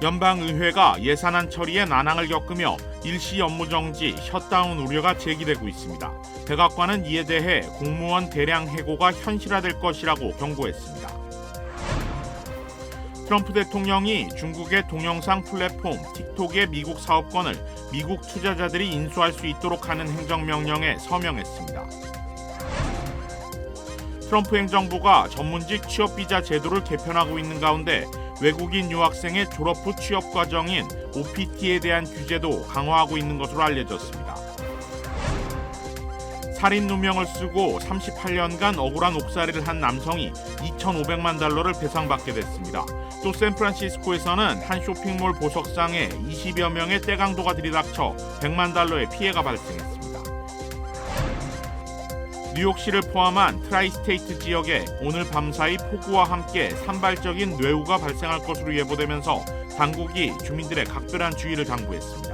연방의회가 예산안 처리에 난항을 겪으며 일시 업무 정지, 셧다운 우려가 제기되고 있습니다. 백악관은 이에 대해 공무원 대량 해고가 현실화될 것이라고 경고했습니다. 트럼프 대통령이 중국의 동영상 플랫폼 틱톡의 미국 사업권을 미국 투자자들이 인수할 수 있도록 하는 행정명령에 서명했습니다. 트럼프 행정부가 전문직 취업비자 제도를 개편하고 있는 가운데 외국인 유학생의 졸업 후 취업 과정인 OPT에 대한 규제도 강화하고 있는 것으로 알려졌습니다. 살인 누명을 쓰고 38년간 억울한 옥살이를 한 남성이 2,500만 달러를 배상받게 됐습니다. 또 샌프란시스코에서는 한 쇼핑몰 보석상에 20여 명의 떼강도가 들이닥쳐 100만 달러의 피해가 발생했습니다. 뉴욕시를 포함한 트라이스테이트 지역에 오늘 밤사이 폭우와 함께 산발적인 뇌우가 발생할 것으로 예보되면서 당국이 주민들의 각별한 주의를 당부했습니다.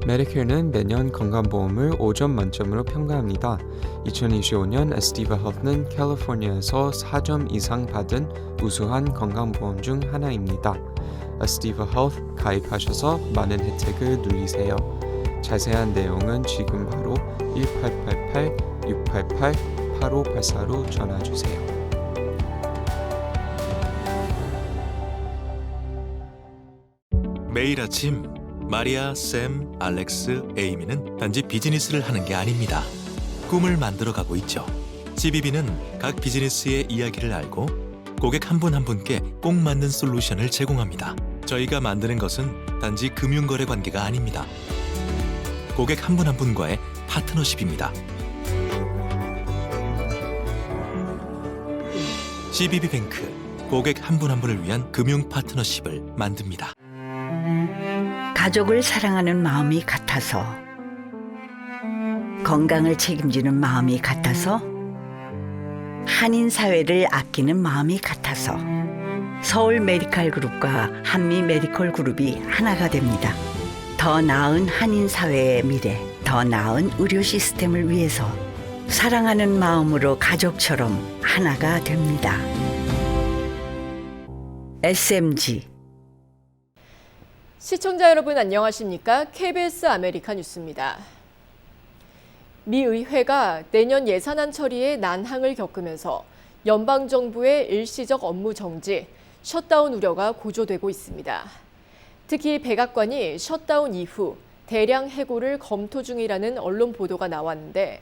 메디케어는 매년 건강보험을 5점 만점으로 평가합니다. 2025년 에스티바 헬스는 캘리포니아에서 4점 이상 받은 우수한 건강보험 중 하나입니다. 에스티바 헬스 가입하셔서 많은 혜택을 누리세요. 자세한 내용은 지금 바로 1888-688-8584로 전화주세요. 매일 아침 마리아, 샘, 알렉스, 에이미는 단지 비즈니스를 하는 게 아닙니다. 꿈을 만들어가고 있죠. CBB는 각 비즈니스의 이야기를 알고 고객 한 분 한 분께 꼭 맞는 솔루션을 제공합니다. 저희가 만드는 것은 단지 금융거래 관계가 아닙니다. 고객 한 분 한 분과의 파트너십입니다. CBB뱅크, 고객 한 분 한 분을 위한 금융 파트너십을 만듭니다. 가족을 사랑하는 마음이 같아서, 건강을 책임지는 마음이 같아서, 한인 사회를 아끼는 마음이 같아서 서울 메디컬 그룹과 한미 메디컬 그룹이 하나가 됩니다. 더 나은 한인 사회의 미래, 더 나은 의료 시스템을 위해서 사랑하는 마음으로 가족처럼 하나가 됩니다. SMG. 시청자 여러분 안녕하십니까? KBS 아메리카 뉴스입니다. 미 의회가 내년 예산안 처리에 난항을 겪으면서 연방정부의 일시적 업무 정지, 셧다운 우려가 고조되고 있습니다. 특히 백악관이 셧다운 이후 대량 해고를 검토 중이라는 언론 보도가 나왔는데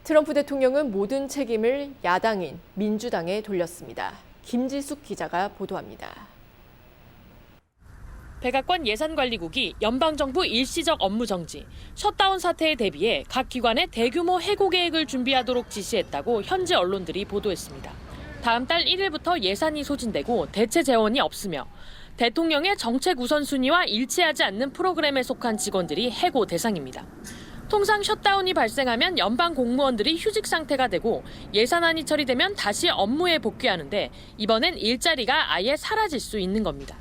트럼프 대통령은 모든 책임을 야당인 민주당에 돌렸습니다. 김지숙 기자가 보도합니다. 백악관 예산관리국이 연방정부 일시적 업무 정지, 셧다운 사태에 대비해 각 기관의 대규모 해고 계획을 준비하도록 지시했다고 현지 언론들이 보도했습니다. 다음 달 1일부터 예산이 소진되고 대체 재원이 없으며 대통령의 정책 우선순위와 일치하지 않는 프로그램에 속한 직원들이 해고 대상입니다. 통상 셧다운이 발생하면 연방 공무원들이 휴직 상태가 되고 예산안이 처리되면 다시 업무에 복귀하는데 이번엔 일자리가 아예 사라질 수 있는 겁니다.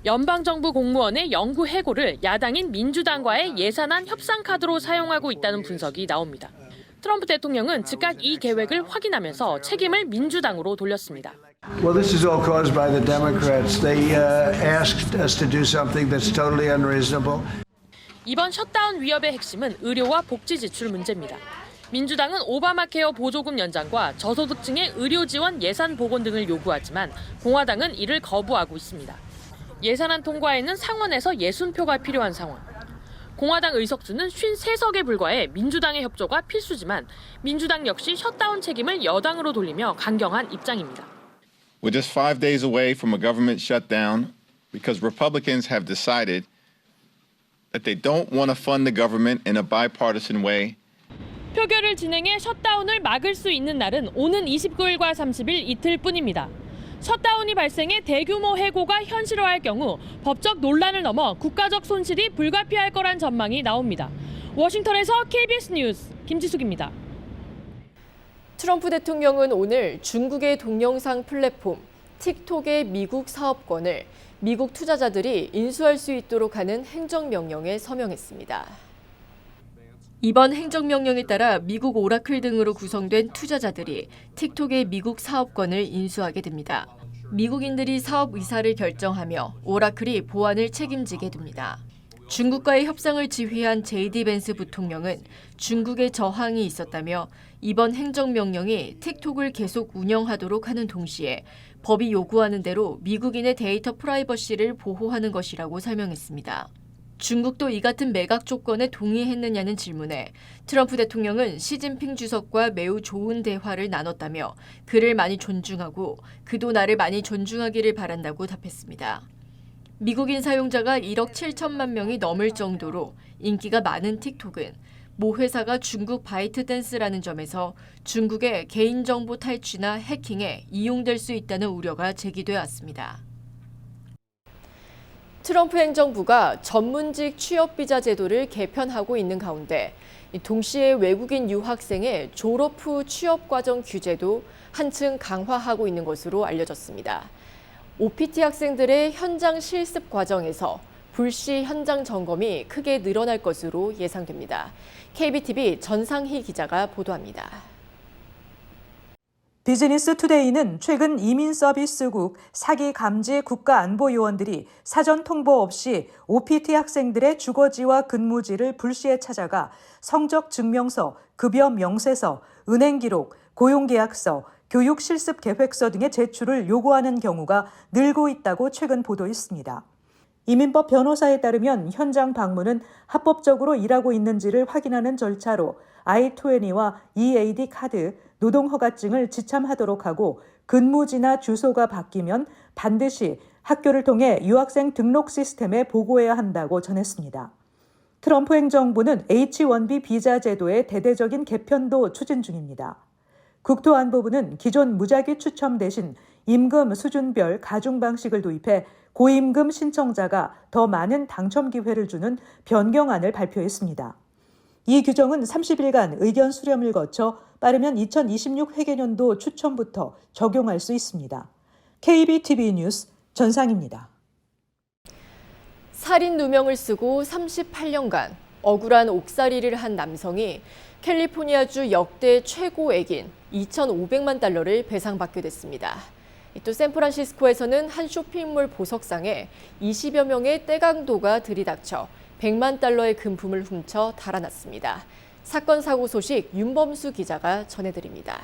연방정부 공무원의 영구 해고를 야당인 민주당과의 예산안 협상 카드로 사용하고 있다는 분석이 나옵니다. 트럼프 대통령은 즉각 이 계획을 확인하면서 책임을 민주당으로 돌렸습니다. Well, this is all caused by the Democrats. They asked us to do something that's totally unreasonable. 이번 셧다운 위협의 핵심은 의료와 복지 지출 문제입니다. 민주당은 오바마 케어 보조금 연장과 저소득층의 의료 지원 예산 복원 등을 요구하지만 공화당은 이를 거부하고 있습니다. 예산안 통과에는 상원에서 60표가 필요한 상황. 공화당 의석수는 53석에 불과해 민주당의 협조가 필수지만 민주당 역시 셧다운 책임을 여당으로 돌리며 강경한 입장입니다. We're just 5 days away from a government shutdown because Republicans have decided that they don't want to fund the government in a bipartisan way. 표결을 진행해 셧다운을 막을 수 있는 날은 오는 29일과 30일 이틀뿐입니다. 셧다운이 발생해 대규모 해고가 현실화할 경우 법적 논란을 넘어 국가적 손실이 불가피할 거란 전망이 나옵니다. 워싱턴에서 KBS 뉴스 김지숙입니다. 트럼프 대통령은 오늘 중국의 동영상 플랫폼 틱톡의 미국 사업권을 미국 투자자들이 인수할 수 있도록 하는 행정명령에 서명했습니다. 이번 행정명령에 따라 미국 오라클 등으로 구성된 투자자들이 틱톡의 미국 사업권을 인수하게 됩니다. 미국인들이 사업 의사를 결정하며 오라클이 보안을 책임지게 됩니다. 중국과의 협상을 지휘한 JD 벤스 부통령은 중국의 저항이 있었다며 이번 행정명령이 틱톡을 계속 운영하도록 하는 동시에 법이 요구하는 대로 미국인의 데이터 프라이버시를 보호하는 것이라고 설명했습니다. 중국도 이 같은 매각 조건에 동의했느냐는 질문에 트럼프 대통령은 시진핑 주석과 매우 좋은 대화를 나눴다며 그를 많이 존중하고 그도 나를 많이 존중하기를 바란다고 답했습니다. 미국인 사용자가 1억 7천만 명이 넘을 정도로 인기가 많은 틱톡은 모 회사가 중국 바이트댄스라는 점에서 중국의 개인정보 탈취나 해킹에 이용될 수 있다는 우려가 제기돼 왔습니다. 트럼프 행정부가 전문직 취업비자 제도를 개편하고 있는 가운데 동시에 외국인 유학생의 졸업 후 취업과정 규제도 한층 강화하고 있는 것으로 알려졌습니다. OPT 학생들의 현장 실습 과정에서 불시 현장 점검이 크게 늘어날 것으로 예상됩니다. KBTV 전상희 기자가 보도합니다. 비즈니스 투데이는 최근 이민서비스국 사기감지 국가안보요원들이 사전 통보 없이 OPT 학생들의 주거지와 근무지를 불시에 찾아가 성적 증명서, 급여 명세서, 은행 기록, 고용계약서, 교육 실습 계획서 등의 제출을 요구하는 경우가 늘고 있다고 최근 보도했습니다. 이민법 변호사에 따르면 현장 방문은 합법적으로 일하고 있는지를 확인하는 절차로 I-20와 EAD 카드, 노동허가증을 지참하도록 하고 근무지나 주소가 바뀌면 반드시 학교를 통해 유학생 등록 시스템에 보고해야 한다고 전했습니다. 트럼프 행정부는 H-1B 비자 제도의 대대적인 개편도 추진 중입니다. 국토안보부는 기존 무작위 추첨 대신 임금 수준별 가중 방식을 도입해 고임금 신청자가 더 많은 당첨 기회를 주는 변경안을 발표했습니다. 이 규정은 30일간 의견 수렴을 거쳐 빠르면 2026 회계년도 추첨부터 적용할 수 있습니다. KBTV 뉴스 전상입니다. 살인 누명을 쓰고 38년간 억울한 옥살이를 한 남성이 캘리포니아주 역대 최고액인 2,500만 달러를 배상받게 됐습니다. 또 샌프란시스코에서는 한 쇼핑몰 보석상에 20여 명의 떼강도가 들이닥쳐 100만 달러의 금품을 훔쳐 달아났습니다. 사건 사고 소식 윤범수 기자가 전해드립니다.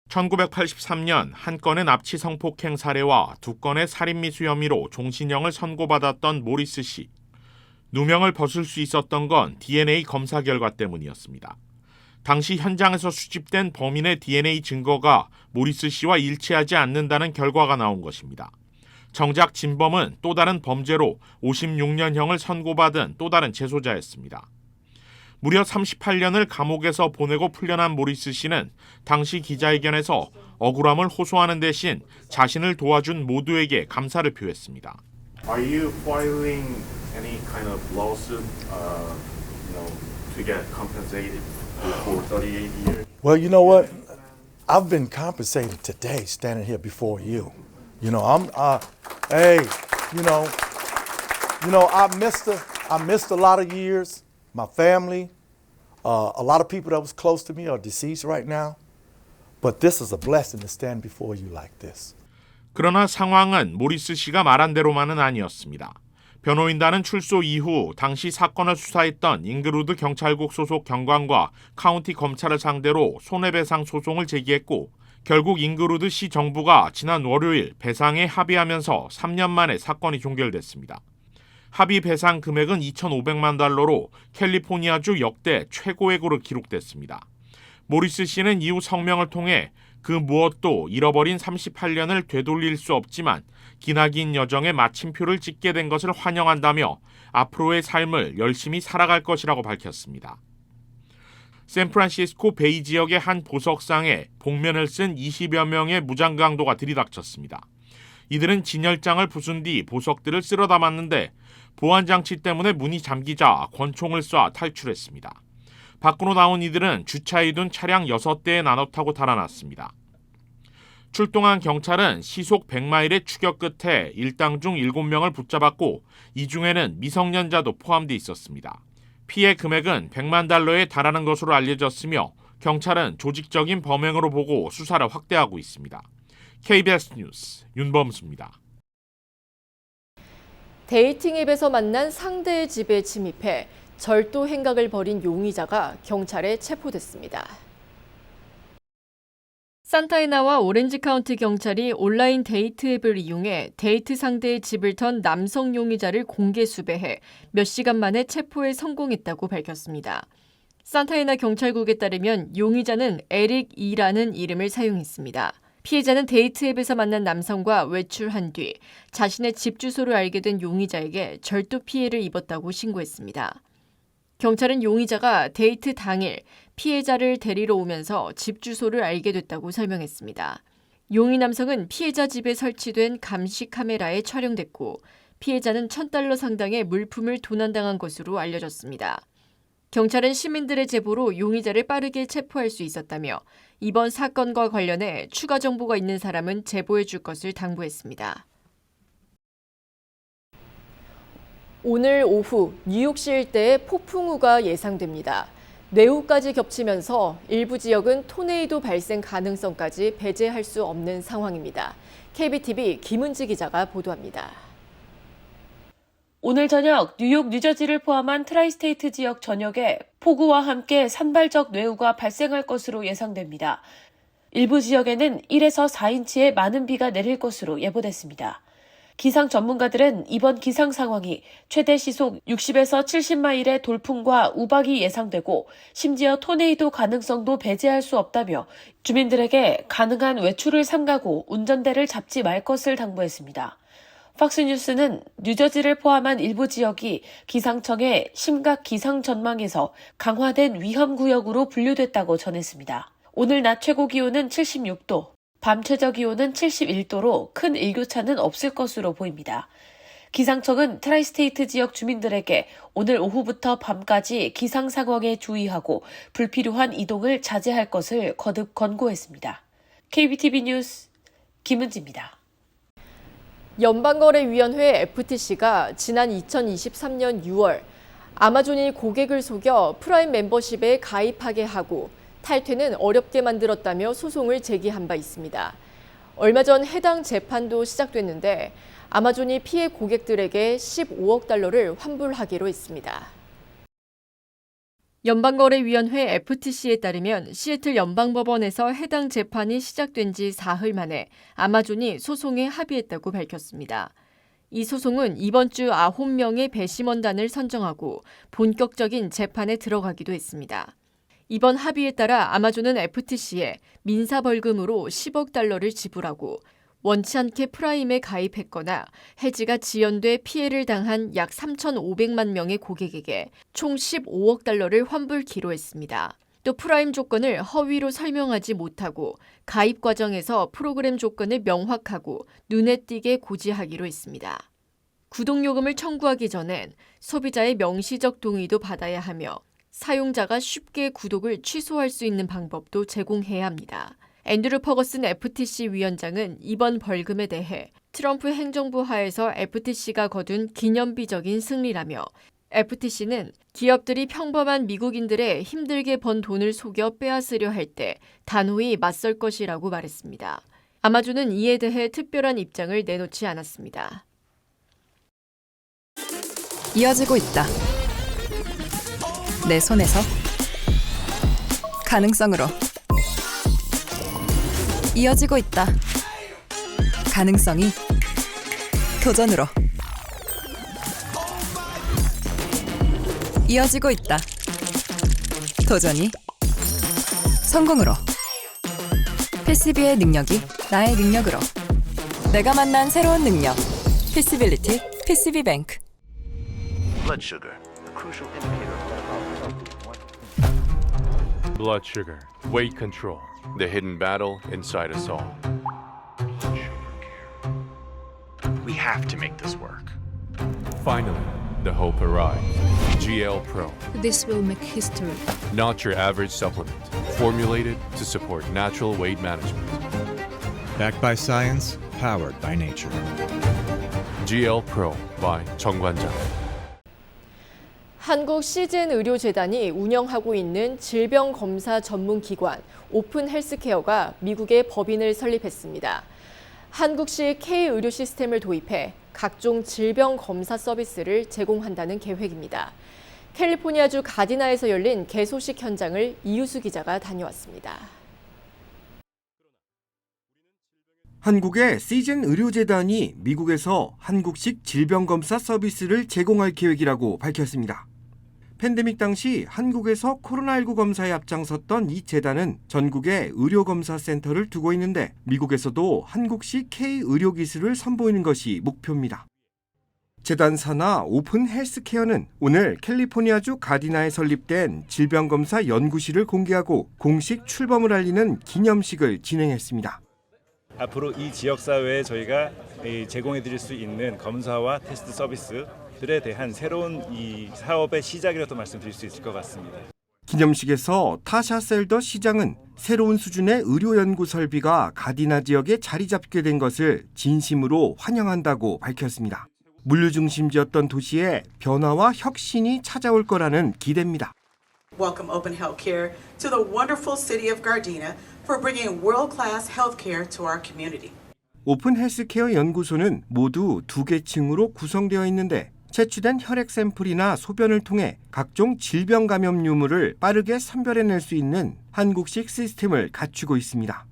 1983년 한 건의 납치 성폭행 사례와 2건의 살인미수 혐의로 종신형을 선고받았던 모리스 씨. 누명을 벗을 수 있었던 건 DNA 검사 결과 때문이었습니다. 당시 현장에서 수집된 범인의 DNA 증거가 모리스 씨와 일치하지 않는다는 결과가 나온 것입니다. 정작 진범은 또 다른 범죄로 56년형을 선고받은 또 다른 재소자였습니다. 무려 38년을 감옥에서 보내고 풀려난 모리스 씨는 당시 기자회견에서 억울함을 호소하는 대신 자신을 도와준 모두에게 감사를 표했습니다. Are you filing any kind of lawsuit, to get compensated for 38 years? Well, you know what? I've been compensated today standing here before you. I missed a lot of years. My family, a lot of people that was close to me are deceased right now. But this is a blessing to stand before you like this. 그러나 상황은 모리스 씨가 말한 대로만은 아니었습니다. 변호인단은 출소 이후 당시 사건을 수사했던 잉그루드 경찰국 소속 경관과 카운티 검찰을 상대로 손해배상 소송을 제기했고 결국 잉그루드 시 정부가 지난 월요일 배상에 합의하면서 3년 만에 사건이 종결됐습니다. 합의 배상 금액은 2,500만 달러로 캘리포니아주 역대 최고액으로 기록됐습니다. 모리스 씨는 이후 성명을 통해 그 무엇도 잃어버린 38년을 되돌릴 수 없지만 기나긴 여정에 마침표를 찍게 된 것을 환영한다며 앞으로의 삶을 열심히 살아갈 것이라고 밝혔습니다. 샌프란시스코 베이 지역의 한 보석상에 복면을 쓴 20여 명의 무장강도가 들이닥쳤습니다. 이들은 진열장을 부순 뒤 보석들을 쓸어 담았는데 보안장치 때문에 문이 잠기자 권총을 쏴 탈출했습니다. 밖으로 나온 이들은 주차해 둔 차량 6대에 나눠 타고 달아났습니다. 출동한 경찰은 시속 100마일의 추격 끝에 일당 중 7명을 붙잡았고 이 중에는 미성년자도 포함돼 있었습니다. 피해 금액은 100만 달러에 달하는 것으로 알려졌으며 경찰은 조직적인 범행으로 보고 수사를 확대하고 있습니다. KBS 뉴스 윤범수입니다. 데이팅 앱에서 만난 상대의 집에 침입해 절도 행각을 벌인 용의자가 경찰에 체포됐습니다. 산타에나와 오렌지 카운티 경찰이 온라인 데이트 앱을 이용해 데이트 상대의 집을 턴 남성 용의자를 공개 수배해 몇 시간 만에 체포에 성공했다고 밝혔습니다. 산타에나 경찰국에 따르면 용의자는 에릭 E라는 이름을 사용했습니다. 피해자는 데이트 앱에서 만난 남성과 외출한 뒤 자신의 집 주소를 알게 된 용의자에게 절도 피해를 입었다고 신고했습니다. 경찰은 용의자가 데이트 당일 피해자를 데리러 오면서 집 주소를 알게 됐다고 설명했습니다. 용의 남성은 피해자 집에 설치된 감시 카메라에 촬영됐고 피해자는 $1,000 상당의 물품을 도난당한 것으로 알려졌습니다. 경찰은 시민들의 제보로 용의자를 빠르게 체포할 수 있었다며 이번 사건과 관련해 추가 정보가 있는 사람은 제보해 줄 것을 당부했습니다. 오늘 오후 뉴욕시 일대에 폭풍우가 예상됩니다. 뇌우까지 겹치면서 일부 지역은 토네이도 발생 가능성까지 배제할 수 없는 상황입니다. KBTV 김은지 기자가 보도합니다. 오늘 저녁 뉴욕, 뉴저지를 포함한 트라이스테이트 지역 전역에 폭우와 함께 산발적 뇌우가 발생할 것으로 예상됩니다. 일부 지역에는 1에서 4인치의 많은 비가 내릴 것으로 예보됐습니다. 기상 전문가들은 이번 기상 상황이 최대 시속 60에서 70마일의 돌풍과 우박이 예상되고 심지어 토네이도 가능성도 배제할 수 없다며 주민들에게 가능한 외출을 삼가고 운전대를 잡지 말 것을 당부했습니다. 팍스뉴스는 뉴저지를 포함한 일부 지역이 기상청의 심각 기상 전망에서 강화된 위험구역으로 분류됐다고 전했습니다. 오늘 낮 최고 기온은 76도, 밤 최저 기온은 71도로 큰 일교차는 없을 것으로 보입니다. 기상청은 트라이스테이트 지역 주민들에게 오늘 오후부터 밤까지 기상 상황에 주의하고 불필요한 이동을 자제할 것을 거듭 권고했습니다. KBTV 뉴스 김은지입니다. 연방거래위원회 FTC가 지난 2023년 6월 아마존이 고객을 속여 프라임 멤버십에 가입하게 하고 탈퇴는 어렵게 만들었다며 소송을 제기한 바 있습니다. 얼마 전 해당 재판도 시작됐는데 아마존이 피해 고객들에게 $15억 환불하기로 했습니다. 연방거래위원회 FTC에 따르면 시애틀 연방법원에서 해당 재판이 시작된 지 사흘 만에 아마존이 소송에 합의했다고 밝혔습니다. 이 소송은 이번 주 9명의 배심원단을 선정하고 본격적인 재판에 들어가기도 했습니다. 이번 합의에 따라 아마존은 FTC에 민사벌금으로 $10억 지불하고 원치 않게 프라임에 가입했거나 해지가 지연돼 피해를 당한 약 3,500만 명의 고객에게 총 $15억 환불키로 했습니다. 또 프라임 조건을 허위로 설명하지 못하고 가입 과정에서 프로그램 조건을 명확하고 눈에 띄게 고지하기로 했습니다. 구독요금을 청구하기 전엔 소비자의 명시적 동의도 받아야 하며 사용자가 쉽게 구독을 취소할 수 있는 방법도 제공해야 합니다. 앤드루 퍼거슨 FTC 위원장은 이번 벌금에 대해 트럼프 행정부 하에서 FTC가 거둔 기념비적인 승리라며 FTC는 기업들이 평범한 미국인들의 힘들게 번 돈을 속여 빼앗으려 할 때 단호히 맞설 것이라고 말했습니다. 아마존은 이에 대해 특별한 입장을 내놓지 않았습니다. 이어지고 있다. 내 손에서 가능성으로 이어지고 있다. 가능성이 도전으로 이어지고 있다. 도전이 성공으로. PCB의 능력이 나의 능력으로. 내가 만난 새로운 능력. PC빌리티 PCB뱅크. Blood sugar, a crucial indicator of Blood sugar, weight control, the hidden battle inside us all. We have to make this work. Finally, the hope arrived. GL Pro. This will make history. Not your average supplement. Formulated to support natural weight management. Backed by science, powered by nature. GL Pro by 정관장. 한국 시즌 의료재단이 운영하고 있는 질병검사 전문기관 오픈 헬스케어가 미국에 법인을 설립했습니다. 한국식 K-의료 시스템을 도입해 각종 질병검사 서비스를 제공한다는 계획입니다. 캘리포니아주 가디나에서 열린 개소식 현장을 이유수 기자가 다녀왔습니다. 한국의 시즌 의료재단이 미국에서 한국식 질병검사 서비스를 제공할 계획이라고 밝혔습니다. 팬데믹 당시 한국에서 코로나19 검사에 앞장섰던 이 재단은 전국에 의료검사센터를 두고 있는데 미국에서도 한국식 K-의료 기술을 선보이는 것이 목표입니다. 재단 산하 오픈 헬스케어는 오늘 캘리포니아주 가디나에 설립된 질병검사 연구실을 공개하고 공식 출범을 알리는 기념식을 진행했습니다. 앞으로 이 지역사회에 저희가 제공해드릴 수 있는 검사와 테스트 서비스들에 대한 새로운 이 사업의 시작이라도 말씀드릴 수 있을 것 같습니다. 기념식에서 타샤 셀더 시장은 새로운 수준의 의료 연구 설비가 가디나 지역에 자리 잡게 된 것을 진심으로 환영한다고 밝혔습니다. 물류 중심지였던 도시에 변화와 혁신이 찾아올 거라는 기대입니다. Welcome Open Healthcare to the wonderful city of Gardena for bringing world-class healthcare to our community. 오픈 헬스케어 연구소는 모두 2개 층으로 구성되어 있는데 채취된 혈액 샘플이나 소변을 통해 각종 질병 감염 유무를 빠르게 선별해낼 수 있는 한국식 시스템을 갖추고 있습니다.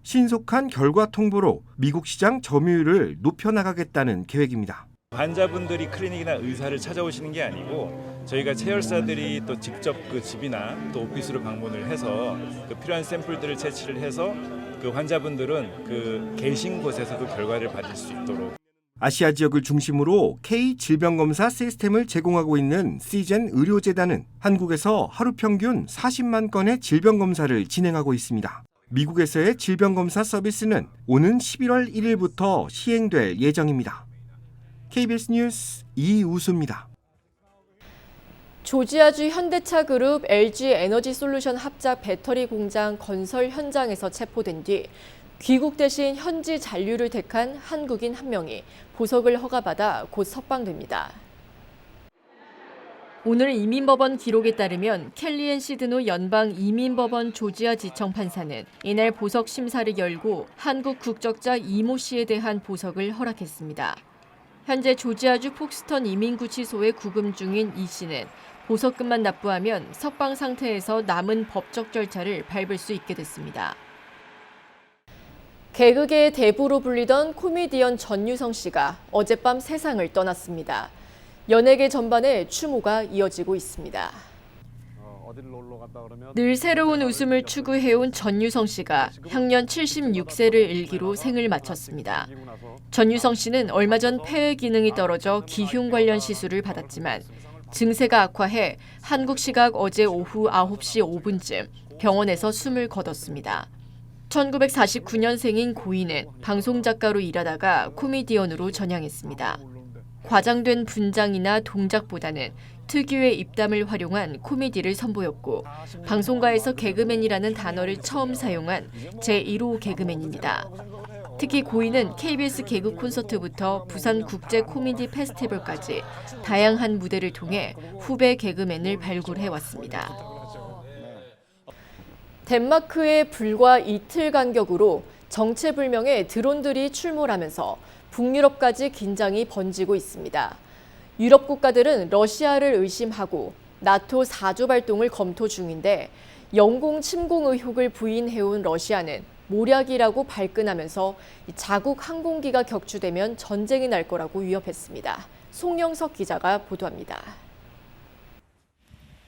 신속한 결과 통보로 미국 시장 점유율을 높여나가겠다는 계획입니다. 환자분들이 클리닉이나 의사를 찾아오시는 게 아니고 저희가 체열사들이 또 직접 그 집이나 또 오피스로 방문을 해서 그 필요한 샘플들을 채취를 해서 그 환자분들은 그 계신 곳에서도 결과를 받을 수 있도록. 아시아 지역을 중심으로 K 질병검사 시스템을 제공하고 있는 시즌 의료재단은 한국에서 하루 평균 40만 건의 질병검사를 진행하고 있습니다. 미국에서의 질병검사 서비스는 오는 11월 1일부터 시행될 예정입니다. KBS 뉴스 이우수입니다. 조지아주 현대차 그룹 LG 에너지 솔루션 합작 배터리 공장 건설 현장에서 체포된 뒤 귀국 대신 현지 잔류를 택한 한국인 한 명이 보석을 허가받아 곧 석방됩니다. 오늘 이민법원 기록에 따르면 켈리앤 시드노 연방 이민법원 조지아 지청 판사는 이날 보석 심사를 열고 한국 국적자 이모 씨에 대한 보석을 허락했습니다. 현재 조지아주 폭스턴 이민구치소에 구금 중인 이 씨는 보석금만 납부하면 석방 상태에서 남은 법적 절차를 밟을 수 있게 됐습니다. 개그계의 대부로 불리던 코미디언 전유성 씨가 어젯밤 세상을 떠났습니다. 연예계 전반에 추모가 이어지고 있습니다. 늘 새로운 웃음을 추구해온 전유성 씨가 향년 76세를 일기로 생을 마쳤습니다. 전유성 씨는 얼마 전 폐의 기능이 떨어져 기흉 관련 시술을 받았지만 증세가 악화해 한국 시각 어제 오후 9시 5분쯤 병원에서 숨을 거뒀습니다. 1949년생인 고인은 방송작가로 일하다가 코미디언으로 전향했습니다. 과장된 분장이나 동작보다는 특유의 입담을 활용한 코미디를 선보였고 방송가에서 개그맨이라는 단어를 처음 사용한 제1호 개그맨입니다. 특히 고인은 KBS 개그 콘서트부터 부산 국제 코미디 페스티벌까지 다양한 무대를 통해 후배 개그맨을 발굴해왔습니다. 덴마크에 불과 이틀 간격으로 정체불명의 드론들이 출몰하면서 북유럽까지 긴장이 번지고 있습니다. 유럽 국가들은 러시아를 의심하고 나토 4조 발동을 검토 중인데 영공 침공 의혹을 부인해온 러시아는 모략이라고 발끈하면서 자국 항공기가 격추되면 전쟁이 날 거라고 위협했습니다. 송영석 기자가 보도합니다.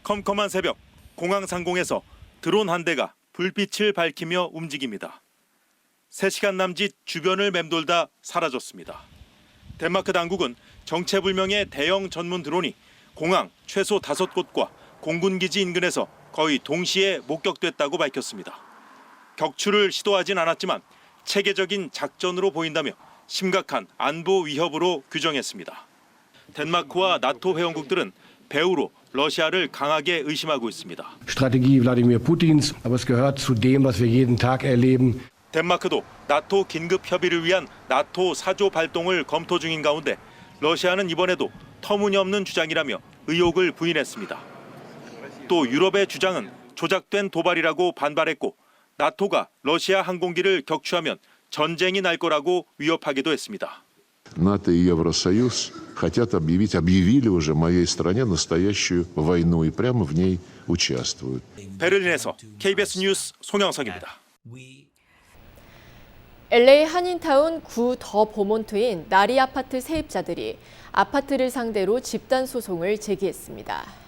컴컴한 새벽, 공항 상공에서 드론 한 대가 불빛을 밝히며 움직입니다. 3시간 남짓 주변을 맴돌다 사라졌습니다. 덴마크 당국은 정체불명의 대형 전문 드론이 공항 최소 5곳과 공군기지 인근에서 거의 동시에 목격됐다고 밝혔습니다. 격추를 시도하진 않았지만 체계적인 작전으로 보인다며 심각한 안보 위협으로 규정했습니다. 덴마크와 나토 회원국들은 배후로 러시아를 강하게 의심하고 있습니다. Strategie Wladimir Putins, aber es gehört zu dem, was wir jeden Tag erleben. 덴마크도 나토 긴급 협의를 위한 나토 4조 발동을 검토 중인 가운데 러시아는 이번에도 터무니없는 주장이라며 의혹을 부인했습니다. 또 유럽의 주장은 조작된 도발이라고 반발했고 나토가 러시아 항공기를 격추하면 전쟁이 날 거라고 위협하기도 했습니다. НАТО и Евросоюз объявили уже моей стране настоящую войну и прямо в ней участвуют. 베를린에서 KBS 뉴스 송영석입니다. LA 한인타운 구 더 보몬트인 나리 아파트 세입자들이 아파트를 상대로 집단 소송을 제기했습니다.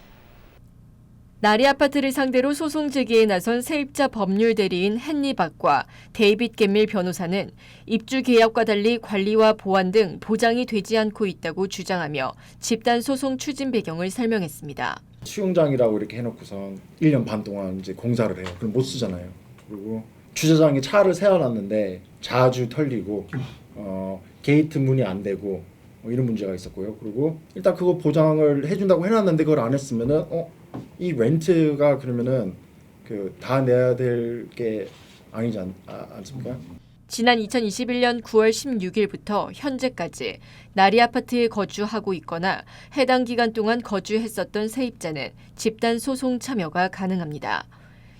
나리 아파트를 상대로 소송 제기에 나선 세입자 법률 대리인 헨리 박과 데이빗 겟밀 변호사는 입주 계약과 달리 관리와 보안 등 보장이 되지 않고 있다고 주장하며 집단 소송 추진 배경을 설명했습니다. 수영장이라고 이렇게 해놓고선 1년 반 동안 이제 공사를 해요. 그럼 못 쓰잖아요. 그리고 주차장에 차를 세워놨는데 자주 털리고 게이트 문이 안 되고 이런 문제가 있었고요. 그리고 일단 그거 보장을 해준다고 해놨는데 그걸 안 했으면은 이 렌트가 그러면은 다 내야 될 게 아니지 않습니까? 지난 2021년 9월 16일부터 현재까지 나리 아파트에 거주하고 있거나 해당 기간 동안 거주했었던 세입자는 집단 소송 참여가 가능합니다.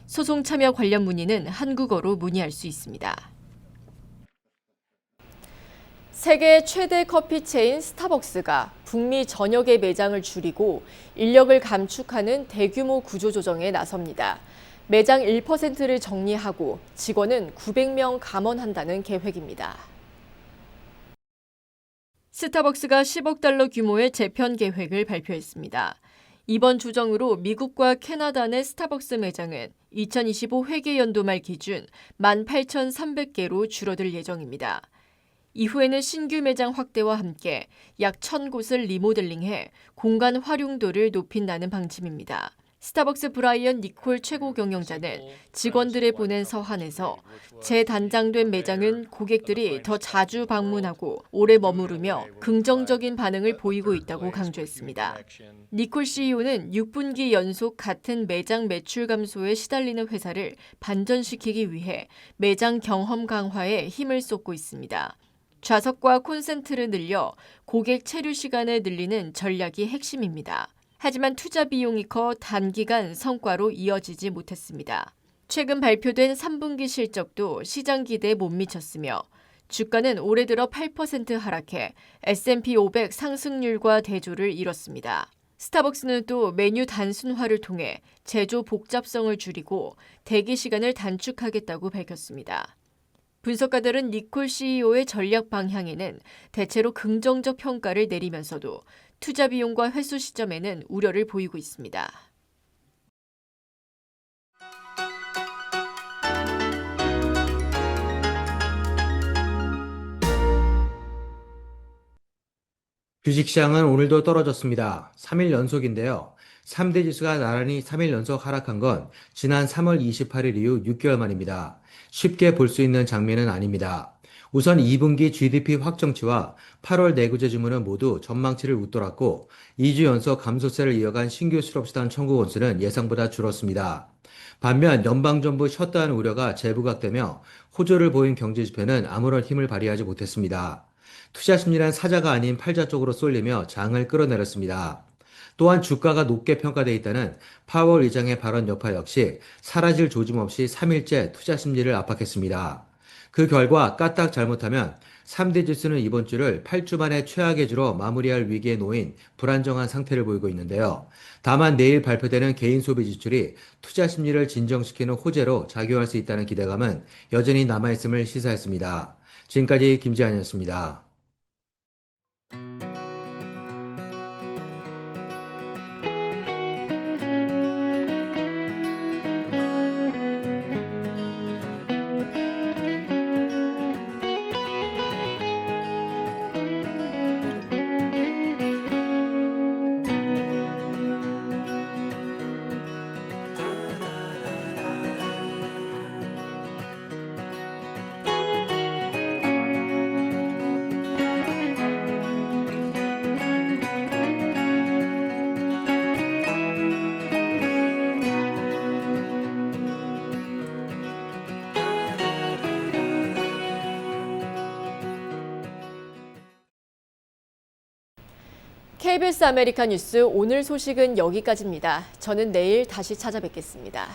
소송 참여 관련 문의는 한국어로 문의할 수 있습니다. 세계 최대 커피 체인 스타벅스가 북미 전역의 매장을 줄이고 인력을 감축하는 대규모 구조조정에 나섭니다. 매장 1%를 정리하고 직원은 900명 감원한다는 계획입니다. 스타벅스가 10억 달러 규모의 재편 계획을 발표했습니다. 이번 조정으로 미국과 캐나다 내 스타벅스 매장은 2025 회계연도 말 기준 18,300개로 줄어들 예정입니다. 이후에는 신규 매장 확대와 함께 약 1,000곳을 리모델링해 공간 활용도를 높인다는 방침입니다. 스타벅스 브라이언 니콜 최고 경영자는 직원들에 보낸 서한에서 재단장된 매장은 고객들이 더 자주 방문하고 오래 머무르며 긍정적인 반응을 보이고 있다고 강조했습니다. 니콜 CEO는 6분기 연속 같은 매장 매출 감소에 시달리는 회사를 반전시키기 위해 매장 경험 강화에 힘을 쏟고 있습니다. 좌석과 콘센트를 늘려 고객 체류 시간을 늘리는 전략이 핵심입니다. 하지만 투자 비용이 커 단기간 성과로 이어지지 못했습니다. 최근 발표된 3분기 실적도 시장 기대에 못 미쳤으며 주가는 올해 들어 8% 하락해 S&P 500 상승률과 대조를 이뤘습니다. 스타벅스는 또 메뉴 단순화를 통해 제조 복잡성을 줄이고 대기 시간을 단축하겠다고 밝혔습니다. 분석가들은 니콜 CEO의 전략 방향에는 대체로 긍정적 평가를 내리면서도 투자 비용과 회수 시점에는 우려를 보이고 있습니다. 주식시장은 오늘도 떨어졌습니다. 3일 연속인데요. 3대 지수가 나란히 3일 연속 하락한 건 지난 3월 28일 이후 6개월 만입니다. 쉽게 볼 수 있는 장면은 아닙니다. 우선 2분기 GDP 확정치와 8월 내구재 주문은 모두 전망치를 웃돌았고 2주 연속 감소세를 이어간 신규 실업수당 청구 건수는 예상보다 줄었습니다. 반면 연방정부 셧다운 우려가 재부각되며 호조를 보인 경제지표는 아무런 힘을 발휘하지 못했습니다. 투자 심리란 사자가 아닌 팔자 쪽으로 쏠리며 장을 끌어내렸습니다. 또한 주가가 높게 평가돼 있다는 파월 의장의 발언 여파 역시 사라질 조짐 없이 3일째 투자 심리를 압박했습니다. 그 결과 까딱 잘못하면 3대 지수는 이번 주를 8주 만에 최악의 주로 마무리할 위기에 놓인 불안정한 상태를 보이고 있는데요. 다만 내일 발표되는 개인 소비 지출이 투자 심리를 진정시키는 호재로 작용할 수 있다는 기대감은 여전히 남아있음을 시사했습니다. 지금까지 김지한이었습니다. KBS 아메리카 뉴스 오늘 소식은 여기까지입니다. 저는 내일 다시 찾아뵙겠습니다.